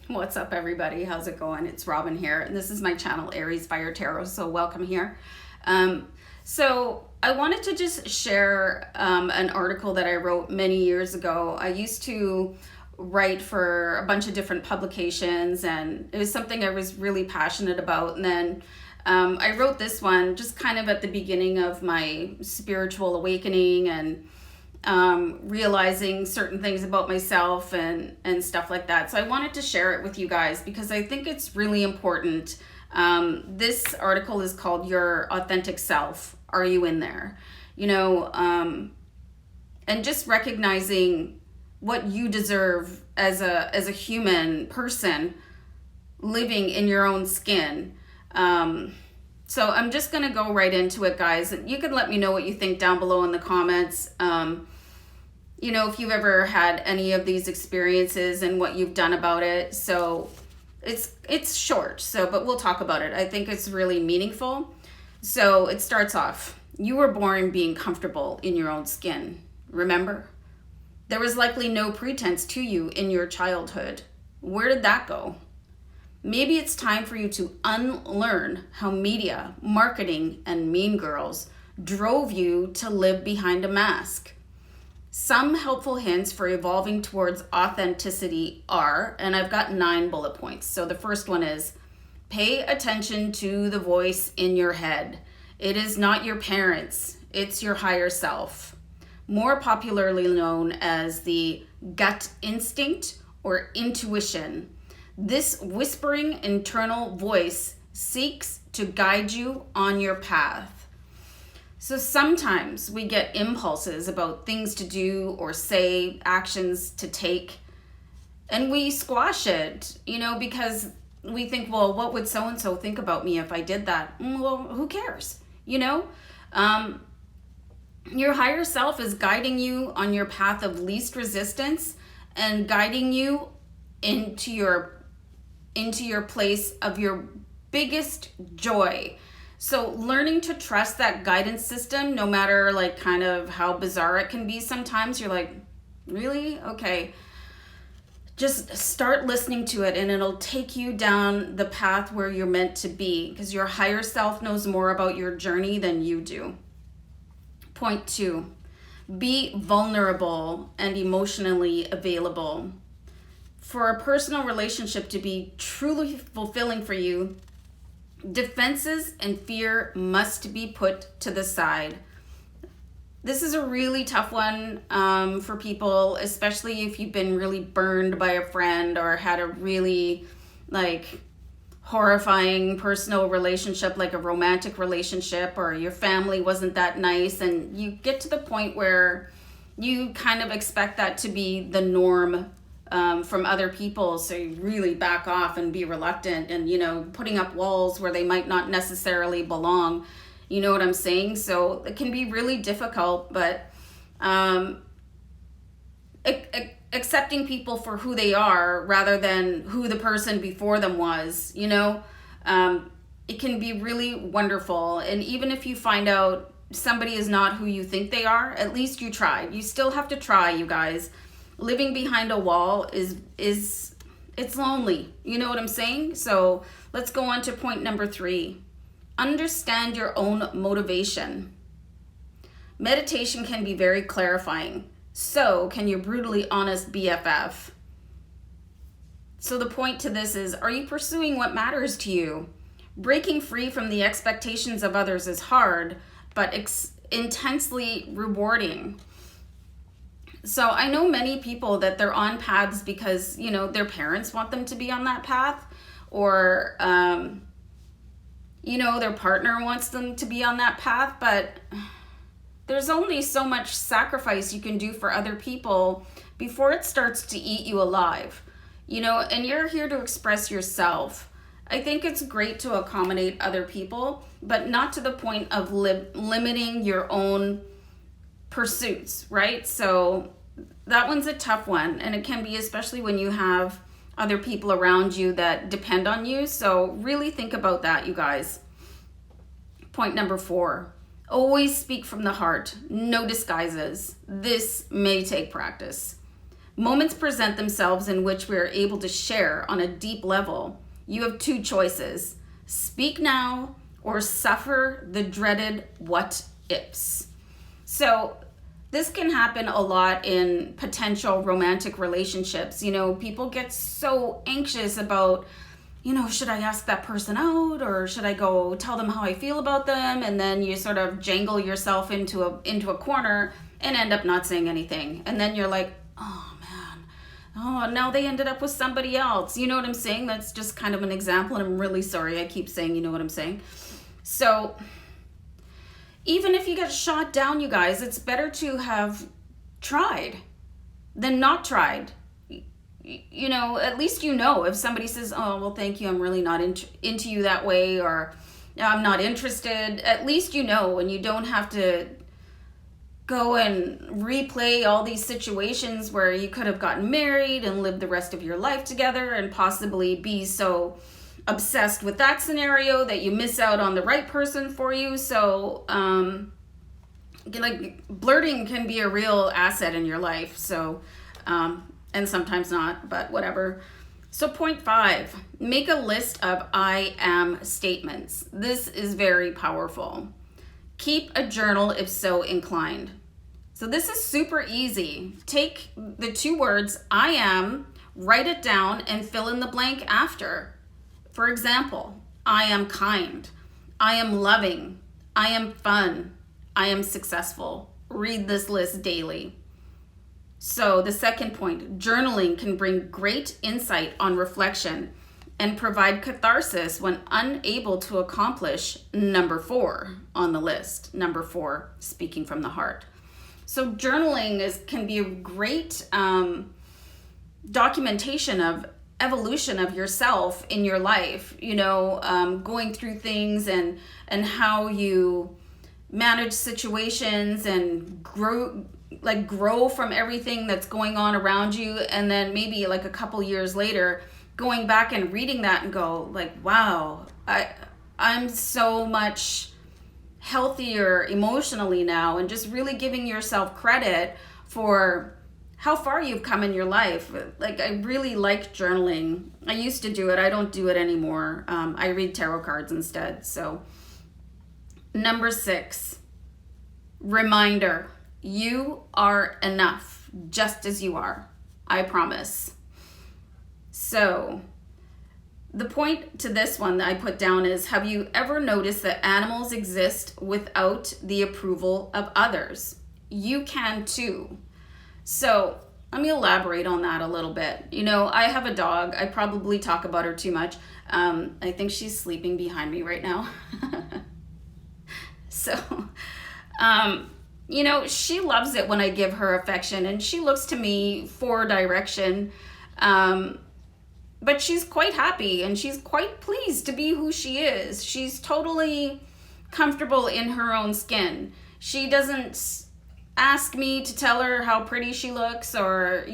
What's up, everybody? How's it going? It's Robin here, and this is my channel, AriesFireTarot, so welcome here. So I wanted to just share an article that I wrote many years ago. I used to write for a bunch of different publications, and it was something I was really passionate about, and then I wrote this one just kind of at the beginning of my spiritual awakening and realizing certain things about myself and stuff like that. So I wanted to share it with you guys because I think it's really important. This article is called Your Authentic Self. Are you in there? And just recognizing what you deserve as a human person living in your own skin. So I'm just going to go right into it, guys. You can let me know what you think down below in the comments. If you've ever had any of these experiences and what you've done about it. So it's short, but we'll talk about it. I think it's really meaningful. So it starts off. You were born being comfortable in your own skin. Remember? There was likely no pretense to you in your childhood. Where did that go? Maybe it's time for you to unlearn how media, marketing, and mean girls drove you to live behind a mask. Some helpful hints for evolving towards authenticity are, and I've got 9 bullet points. So the first one is, pay attention to the voice in your head. It is not your parents, it's your higher self. More popularly known as the gut instinct or intuition. This whispering internal voice seeks to guide you on your path. So sometimes we get impulses about things to do or say, actions to take, and we squash it, because we think, well, what would so-and-so think about me if I did that? Well, who cares? Your higher self is guiding you on your path of least resistance and guiding you into your place of your biggest joy. So learning to trust that guidance system, no matter kind of how bizarre it can be sometimes, you're like, really? Okay. Just start listening to it and it'll take you down the path where you're meant to be, because your higher self knows more about your journey than you do. Point 2, be vulnerable and emotionally available. For a personal relationship to be truly fulfilling for you, defenses and fear must be put to the side. This is a really tough one for people, especially if you've been really burned by a friend or had a really horrifying personal relationship, like a romantic relationship, or your family wasn't that nice, and you get to the point where you kind of expect that to be the norm from other people, so you really back off and be reluctant and putting up walls where they might not necessarily belong. You know what I'm saying? So it can be really difficult, but accepting people for who they are rather than who the person before them was, it can be really wonderful. And even if you find out somebody is not who you think they are, at least you tried. You still have to try, you guys. Living behind a wall is it's lonely. You know what I'm saying? So let's go on to point number 3. Understand your own motivation. Meditation can be very clarifying. So can your brutally honest BFF. So the point to this is, are you pursuing what matters to you? Breaking free from the expectations of others is hard, but intensely rewarding. So I know many people that they're on paths because, their parents want them to be on that path, or, their partner wants them to be on that path, but there's only so much sacrifice you can do for other people before it starts to eat you alive, and you're here to express yourself. I think it's great to accommodate other people, but not to the point of limiting your own pursuits, right? So that one's a tough one, and it can be, especially when you have other people around you that depend on you. So really think about that, you guys. Point number 4, always speak from the heart, no disguises. This may take practice. Moments present themselves in which we are able to share on a deep level. You have two choices: speak now or suffer the dreaded what ifs. So this can happen a lot in potential romantic relationships. People get so anxious about, should I ask that person out, or should I go tell them how I feel about them? And then you sort of jangle yourself into a corner and end up not saying anything. And then you're like, oh man, now they ended up with somebody else. You know what I'm saying? That's just kind of an example, and I'm really sorry I keep saying, you know what I'm saying? So even if you get shot down, you guys, it's better to have tried than not tried. At least if somebody says, oh, well, thank you, I'm really not into you that way, or I'm not interested, at least and you don't have to go and replay all these situations where you could have gotten married and lived the rest of your life together and possibly be so obsessed with that scenario that you miss out on the right person for you. So blurting can be a real asset in your life. So and sometimes not, but whatever. So point 5, make a list of I am statements. This is very powerful. Keep a journal if so inclined. So this is super easy. Take the 2 words I am, write it down, and fill in the blank after. For example, I am kind, I am loving, I am fun, I am successful. Read this list daily. So the second point, journaling can bring great insight on reflection and provide catharsis when unable to accomplish number 4 on the list. Number 4, speaking from the heart. So journaling can be a great documentation of evolution of yourself in your life, going through things and how you manage situations and grow from everything that's going on around you. And then maybe like a couple years later, going back and reading that and go like, wow, I'm so much healthier emotionally now, and just really giving yourself credit for how far you've come in your life. Like, I really like journaling. I used to do it. I don't do it anymore. I read tarot cards instead. So number 6, reminder, you are enough just as you are. I promise. So the point to this one that I put down is, have you ever noticed that animals exist without the approval of others? You can too. So let me elaborate on that a little bit. I have a dog. I probably talk about her too much. I think she's sleeping behind me right now. So, she loves it when I give her affection, and she looks to me for direction. But she's quite happy, and she's quite pleased to be who she is. She's totally comfortable in her own skin. She doesn't ask me to tell her how pretty she looks, or,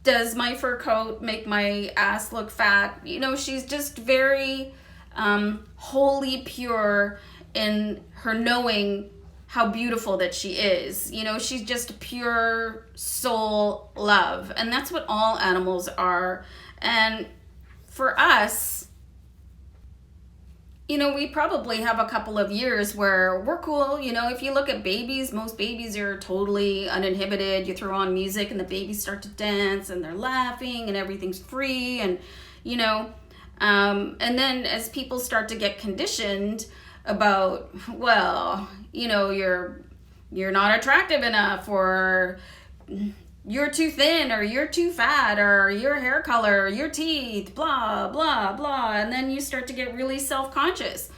does my fur coat make my ass look fat? She's just very wholly pure in her knowing how beautiful that she is. She's just pure soul love. And that's what all animals are. And for us, we probably have a couple of years where we're cool. If you look at babies, most babies are totally uninhibited. You throw on music and the babies start to dance and they're laughing and everything's free. And, and then as people start to get conditioned about, well, you're not attractive enough, or you're too thin, or you're too fat, or your hair color, or your teeth, blah, blah, blah. And then you start to get really self-conscious.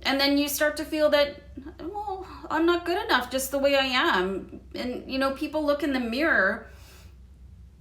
And then you start to feel that, well, I'm not good enough just the way I am. And, people look in the mirror,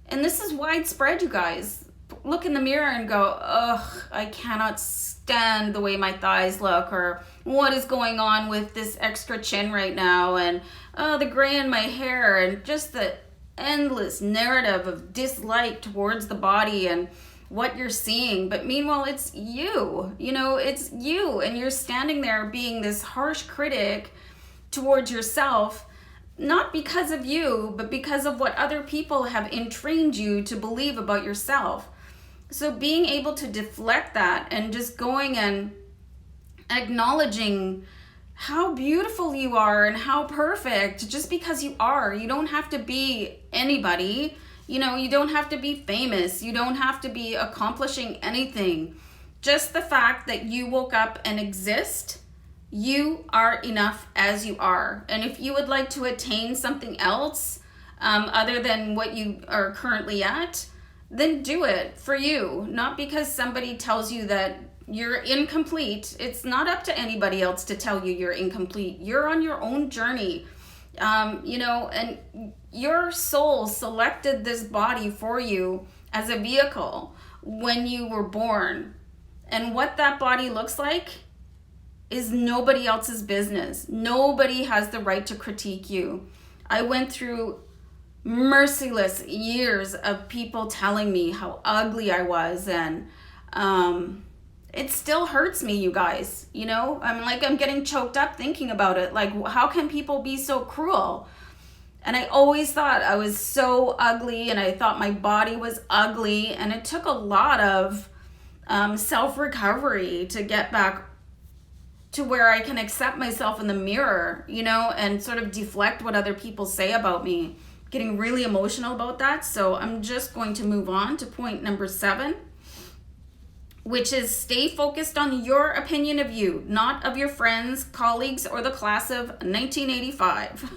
and this is widespread, you guys. Look in the mirror and go, ugh, I cannot stand the way my thighs look, or what is going on with this extra chin right now, and the gray in my hair, and just the endless narrative of dislike towards the body and what you're seeing. But meanwhile, it's you, it's you, and you're standing there being this harsh critic towards yourself. not because of you, but because of what other people have entrained you to believe about yourself. So being able to deflect that and just going and acknowledging how beautiful you are and how perfect, just because you are. You don't have to be anybody. You know, you don't have to be famous. You don't have to be accomplishing anything. Just the fact that you woke up and exist, you are enough as you are. And if you would like to attain something else other than what you are currently at, then do it for you. Not because somebody tells you that you're incomplete. It's not up to anybody else to tell you you're incomplete. You're on your own journey. You know, and your soul selected this body for you as a vehicle when you were born. And what that body looks like is nobody else's business. Nobody has the right to critique you. I went through merciless years of people telling me how ugly I was, and it still hurts me, you guys. You know, I'm getting choked up thinking about it. Like, how can people be so cruel? And I always thought I was so ugly, and I thought my body was ugly, and it took a lot of self-recovery to get back to where I can accept myself in the mirror, you know, and sort of deflect what other people say about me. Getting really emotional about that. So I'm just going to move on to point number 7, which is stay focused on your opinion of you, not of your friends, colleagues, or the class of 1985.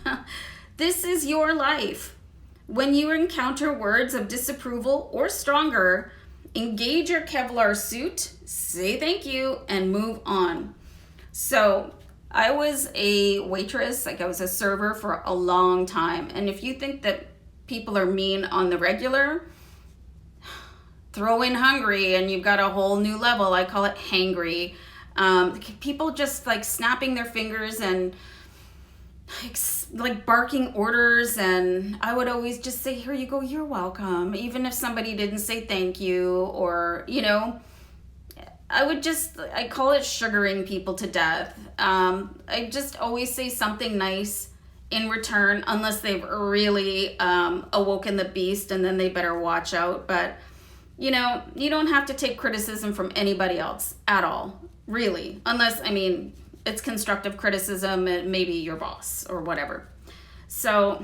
This is your life. When you encounter words of disapproval or stronger, engage your Kevlar suit, say thank you, and move on. So I was a waitress, like I was a server for a long time. And if you think that people are mean on the regular, throw in hungry and you've got a whole new level. I call it hangry. People just like snapping their fingers and like barking orders. And I would always just say, here you go, you're welcome. Even if somebody didn't say thank you, or, you know, I call it sugaring people to death. I just always say something nice in return, unless they've really awoken the beast, and then they better watch out. But, you know, you don't have to take criticism from anybody else at all, really. Unless, I mean, it's constructive criticism, and maybe your boss or whatever. So,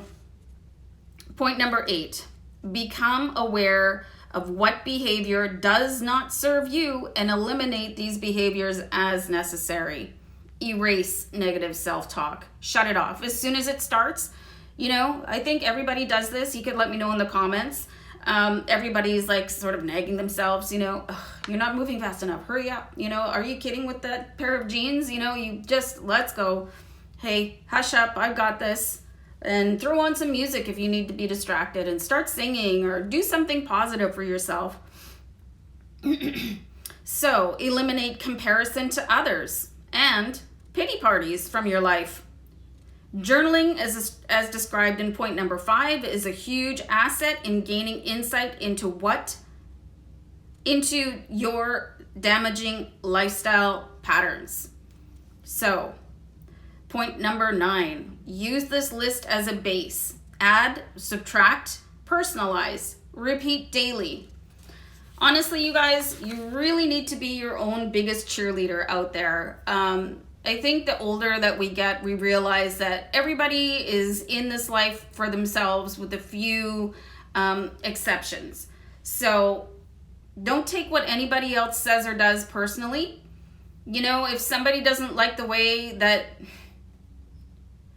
point number 8, become aware of what behavior does not serve you and eliminate these behaviors as necessary. Erase negative self-talk. Shut it off. As soon as it starts, you know, I think everybody does this. You could let me know in the comments. Everybody's like sort of nagging themselves, you know, you're not moving fast enough. Hurry up. You know, are you kidding with that pair of jeans? You know, you just, let's go. Hey, hush up. I've got this. And throw on some music if you need to be distracted, and start singing or do something positive for yourself. So eliminate comparison to others and pity parties from your life. Journaling, as described in point number 5, is a huge asset in gaining insight into your damaging lifestyle patterns. So, point number 9, use this list as a base. Add, subtract, personalize, repeat daily. Honestly, you guys, you really need to be your own biggest cheerleader out there. I think the older that we get, we realize that everybody is in this life for themselves with a few exceptions. So don't take what anybody else says or does personally. You know, if somebody doesn't like the way that,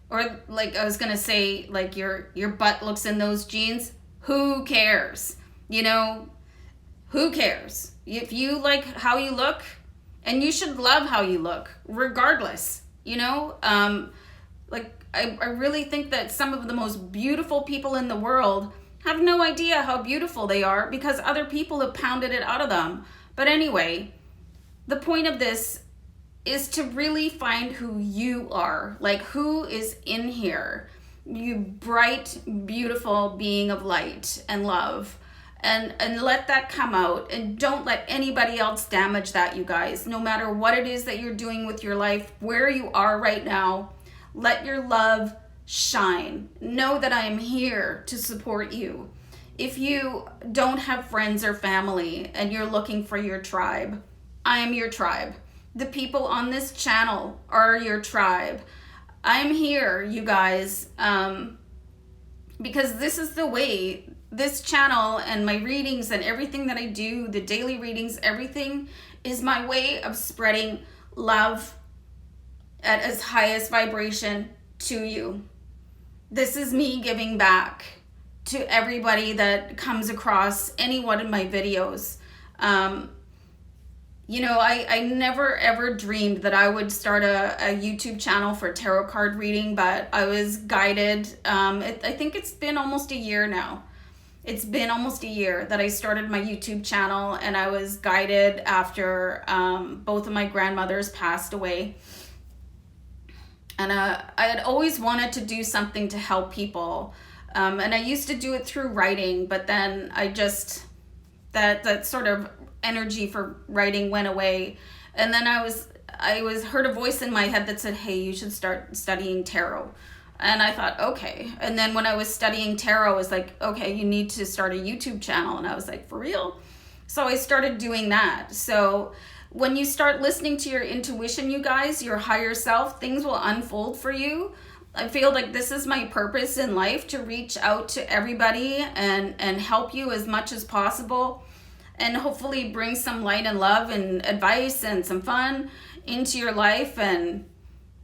or like I was going to say, like your butt looks in those jeans, who cares? You know, who cares? If you like how you look, and you should love how you look, regardless, you know? I really think that some of the most beautiful people in the world have no idea how beautiful they are because other people have pounded it out of them. But anyway, the point of this is to really find who you are, like who is in here. You bright, beautiful being of light and love. And let that come out, and don't let anybody else damage that, you guys. No matter what it is that you're doing with your life, where you are right now, let your love shine. Know that I am here to support you. If you don't have friends or family and you're looking for your tribe, I am your tribe. The people on this channel are your tribe. I'm here, you guys, because this is the way. This channel and my readings and everything that I do, the daily readings, everything is my way of spreading love at its highest vibration to you. This is me giving back to everybody that comes across any one of my videos. You know, I never ever dreamed that I would start a YouTube channel for tarot card reading, but I was guided. I think it's been almost a year now. It's been almost a year that I started my YouTube channel, and I was guided after both of my grandmothers passed away. And I had always wanted to do something to help people. And I used to do it through writing, but then I just, that sort of energy for writing went away. And then I heard a voice in my head that said, hey, you should start studying tarot. And I thought, okay. And then when I was studying tarot, I was like, okay, you need to start a YouTube channel. And I was like, for real? So I started doing that. So when you start listening to your intuition, you guys, your higher self, things will unfold for you. I feel like this is my purpose in life, to reach out to everybody and help you as much as possible, and hopefully bring some light and love and advice and some fun into your life. And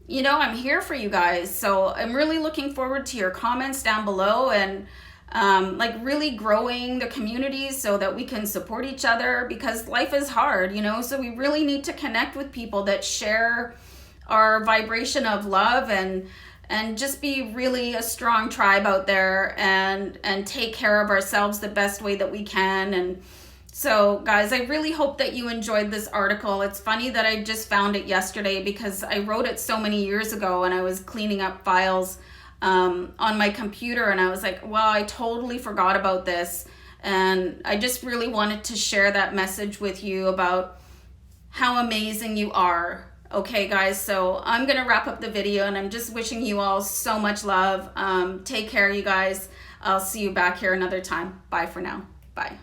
you know, I'm here for you guys. So I'm really looking forward to your comments down below, and like really growing the community so that we can support each other, because life is hard, you know, so we really need to connect with people that share our vibration of love, and just be really a strong tribe out there, and take care of ourselves the best way that we can. And so guys, I really hope that you enjoyed this article. It's funny that I just found it yesterday, because I wrote it so many years ago and I was cleaning up files on my computer, and I was like, wow, I totally forgot about this. And I just really wanted to share that message with you about how amazing you are. Okay guys, so I'm gonna wrap up the video, and I'm just wishing you all so much love. Take care, you guys. I'll see you back here another time. Bye for now. Bye.